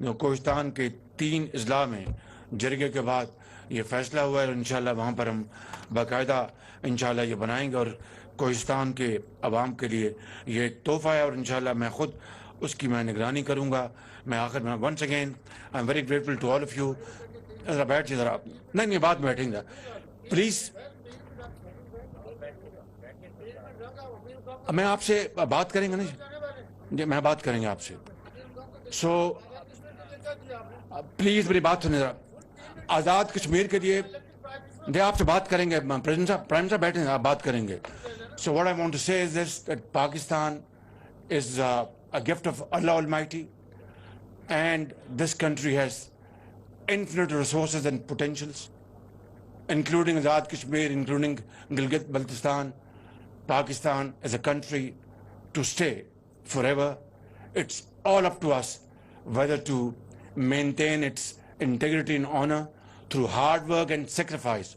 कोहिस्तान के 3 अजला में जरगे के बाद ये फैसला हुआ है और इंशाल्लाह वहाँ पर हम बाकायदा इंशाल्लाह ये बनाएंगे और कोहिस्तान के अवाम के लिए ये एक तोहफ़ा है और इंशाल्लाह मैं ख़ुद उसकी मैं निगरानी करूँगा। मैं आखिर में once again I am very grateful to all of you. ज़रा बैठ ज़रा, नहीं बात बैठेंगे प्लीज़। मैं आपसे बात करेंगे ना जी, मैं बात करेंगे आपसे। सो प्लीज़ मेरी बात सुनिए ज़रा। आज़ाद कश्मीर के लिए आपसे बात करेंगे, प्रेसिडेंट साहब, प्राइम साहब बैठे हैं, आप बात करेंगे। So what I want to say is this, that Pakistan is a gift of Allah Almighty, and this country has infinite resources and potentials, including Azad Kashmir, including Gilgit-Baltistan. Pakistan is a country to stay forever. It's all up to us whether to maintain its integrity and honor through hard work and sacrifice